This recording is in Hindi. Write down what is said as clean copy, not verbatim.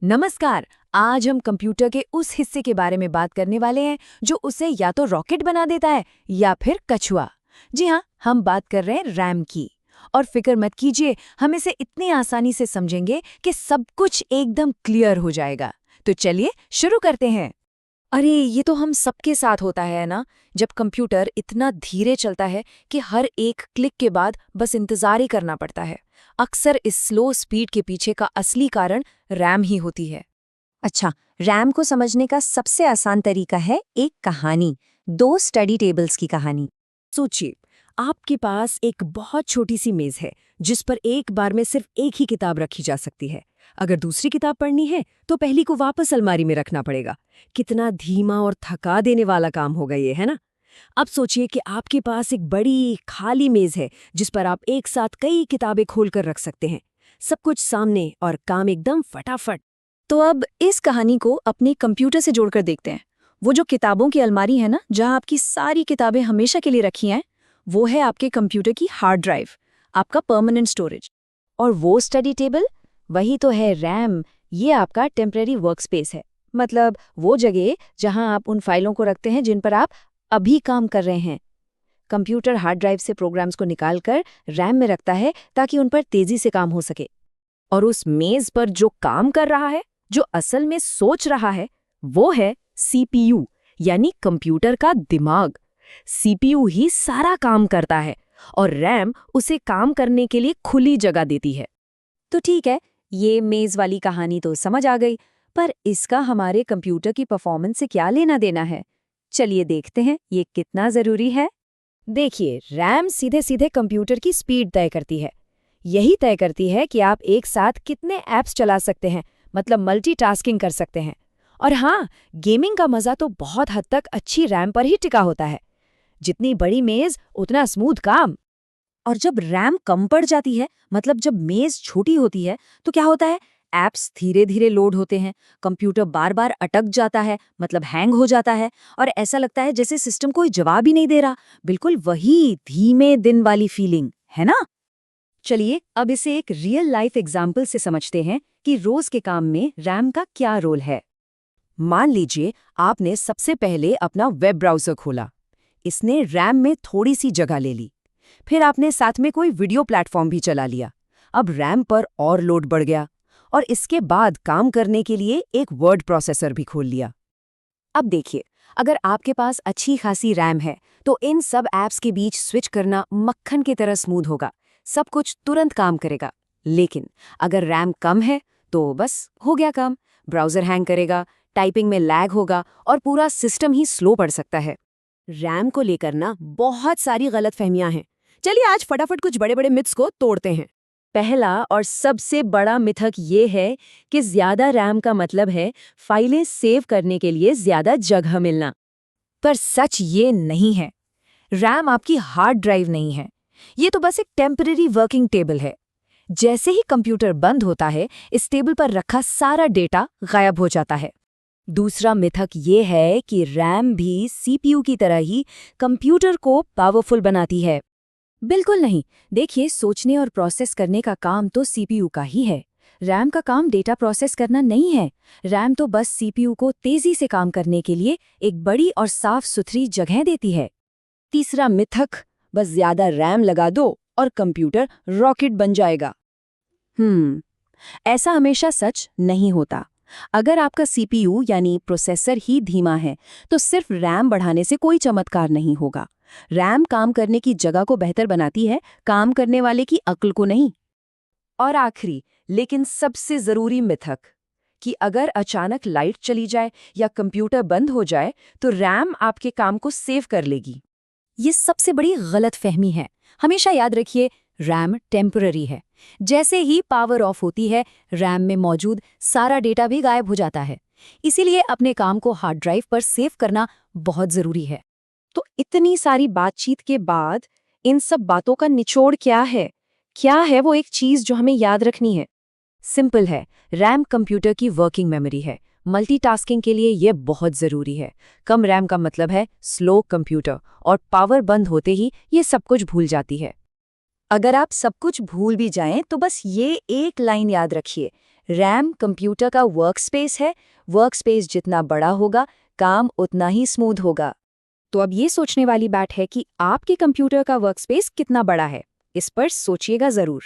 नमस्कार। आज हम कंप्यूटर के उस हिस्से के बारे में बात करने वाले हैं जो उसे या तो रॉकेट बना देता है या फिर कछुआ। जी हाँ, हम बात कर रहे हैं रैम की। और फिक्र मत कीजिए, हम इसे इतनी आसानी से समझेंगे कि सब कुछ एकदम क्लियर हो जाएगा। तो चलिए शुरू करते हैं। अरे ये तो हम सबके साथ होता है ना, जब कंप्यूटर इतना धीरे चलता है कि हर एक क्लिक के बाद बस इंतजार ही करना पड़ता है। अक्सर इस स्लो स्पीड के पीछे का असली कारण रैम ही होती है। अच्छा, रैम को समझने का सबसे आसान तरीका है एक कहानी, दो स्टडी टेबल्स की कहानी। सोचिए, आपके पास एक बहुत छोटी सी मेज है जिस पर एक बार में सिर्फ एक ही किताब रखी जा सकती है। अगर दूसरी किताब पढ़नी है तो पहली को वापस अलमारी में रखना पड़ेगा। कितना धीमा और थका देने वाला काम होगा ये, है ना? अब सोचिए कि आपके पास एक बड़ी खाली मेज है जिस पर आप एक साथ कई किताबें खोलकर रख सकते हैं। सब कुछ सामने और काम एकदम फटाफट। तो अब इस कहानी को अपने कंप्यूटर से जोड़कर देखते हैं। वो जो किताबों की अलमारी है ना, जहां आपकी सारी किताबें हमेशा के लिए रखी हैं, वो है आपके कंप्यूटर की हार्ड ड्राइव, आपका परमानेंट स्टोरेज। और वो स्टडी टेबल, वही तो है रैम। ये आपका टेम्परेरी वर्कस्पेस है, मतलब वो जगह जहां आप उन फाइलों को रखते हैं जिन पर आप अभी काम कर रहे हैं। कंप्यूटर हार्ड ड्राइव से प्रोग्राम्स को निकालकर रैम में रखता है ताकि उन पर तेजी से काम हो सके। और उस मेज पर जो काम कर रहा है, जो असल में सोच रहा है, वो है सीपीयू, यानी कंप्यूटर का दिमाग। सीपीयू ही सारा काम करता है और रैम उसे काम करने के लिए खुली जगह देती है। तो ठीक है, ये मेज वाली कहानी तो समझ आ गई, पर इसका हमारे कंप्यूटर की परफॉर्मेंस से क्या लेना देना है? चलिए देखते हैं ये कितना जरूरी है। देखिए, रैम सीधे सीधे कंप्यूटर की स्पीड तय करती है। यही तय करती है कि आप एक साथ कितने ऐप्स चला सकते हैं, मतलब मल्टीटास्किंग कर सकते हैं। और हाँ, गेमिंग का मजा तो बहुत हद तक अच्छी रैम पर ही टिका होता है। जितनी बड़ी मेज उतना स्मूथ काम। और जब रैम कम पड़ जाती है, मतलब जब मेज छोटी होती है, तो क्या होता है? ऐप्स धीरे धीरे लोड होते हैं, कंप्यूटर बार बार अटक जाता है, मतलब हैंग हो जाता है, और ऐसा लगता है जैसे सिस्टम कोई जवाब ही नहीं दे रहा। बिल्कुल वही धीमे दिन वाली फीलिंग, है ना? चलिए अब इसे एक रियल लाइफ एग्जाम्पल से समझते हैं कि रोज के काम में रैम का क्या रोल है। मान लीजिए आपने सबसे पहले अपना वेब ब्राउज़र खोला। इसने रैम में थोड़ी सी जगह ले ली। फिर आपने साथ में कोई वीडियो प्लेटफॉर्म भी चला लिया। अब रैम पर और लोड बढ़ गया। और इसके बाद काम करने के लिए एक वर्ड प्रोसेसर भी खोल लिया। अब देखिए, अगर आपके पास अच्छी खासी रैम है तो इन सब ऐप्स के बीच स्विच करना मक्खन की तरह स्मूथ होगा। सब कुछ तुरंत काम करेगा। लेकिन अगर रैम कम है तो बस हो गया काम। ब्राउज़र हैंग करेगा, टाइपिंग में लैग होगा और पूरा सिस्टम ही स्लो पड़ सकता है। रैम को लेकर ना बहुत सारी गलतफहमियां हैं। चलिए आज फटाफट कुछ बड़े बड़े मिथ्स को तोड़ते हैं। पहला और सबसे बड़ा मिथक ये है कि ज्यादा रैम का मतलब है फाइलें सेव करने के लिए ज्यादा जगह मिलना। पर सच ये नहीं है। रैम आपकी हार्ड ड्राइव नहीं है। ये तो बस एक टेम्परेरी वर्किंग टेबल है। जैसे ही कंप्यूटर बंद होता है, इस टेबल पर रखा सारा डेटा गायब हो जाता है। दूसरा मिथक ये है कि रैम भी सीपीयू की तरह ही कंप्यूटर को पावरफुल बनाती है। बिल्कुल नहीं। देखिए, सोचने और प्रोसेस करने का काम तो सीपीयू का ही है। रैम का काम डेटा प्रोसेस करना नहीं है। रैम तो बस सीपीयू को तेजी से काम करने के लिए एक बड़ी और साफ सुथरी जगह देती है। तीसरा मिथक, बस ज्यादा रैम लगा दो और कंप्यूटर रॉकेट बन जाएगा। ऐसा हमेशा सच नहीं होता। अगर आपका सीपीयू यानी प्रोसेसर ही धीमा है तो सिर्फ रैम बढ़ाने से कोई चमत्कार नहीं होगा। रैम काम करने की जगह को बेहतर बनाती है, काम करने वाले की अक्ल को नहीं। और आखिरी लेकिन सबसे जरूरी मिथक कि अगर अचानक लाइट चली जाए या कंप्यूटर बंद हो जाए तो रैम आपके काम को सेव कर लेगी। ये सबसे बड़ी गलतफहमी है। हमेशा याद रखिए, रैम टेम्पररी है। जैसे ही पावर ऑफ होती है, रैम में मौजूद सारा डेटा भी गायब हो जाता है। इसीलिए अपने काम को हार्ड ड्राइव पर सेव करना बहुत जरूरी है। तो इतनी सारी बातचीत के बाद इन सब बातों का निचोड़ क्या है? क्या है वो एक चीज जो हमें याद रखनी है? सिंपल है, रैम कंप्यूटर की वर्किंग मेमोरी है। मल्टीटास्किंग के लिए यह बहुत जरूरी है। कम रैम का मतलब है स्लो कंप्यूटर, और पावर बंद होते ही ये सब कुछ भूल जाती है। अगर आप सब कुछ भूल भी जाएं तो बस ये एक लाइन याद रखिए, रैम कंप्यूटर का वर्कस्पेस है, वर्कस्पेस जितना बड़ा होगा, काम उतना ही स्मूथ होगा। तो अब ये सोचने वाली बात है कि आपके कंप्यूटर का वर्कस्पेस कितना बड़ा है। इस पर सोचिएगा ज़रूर।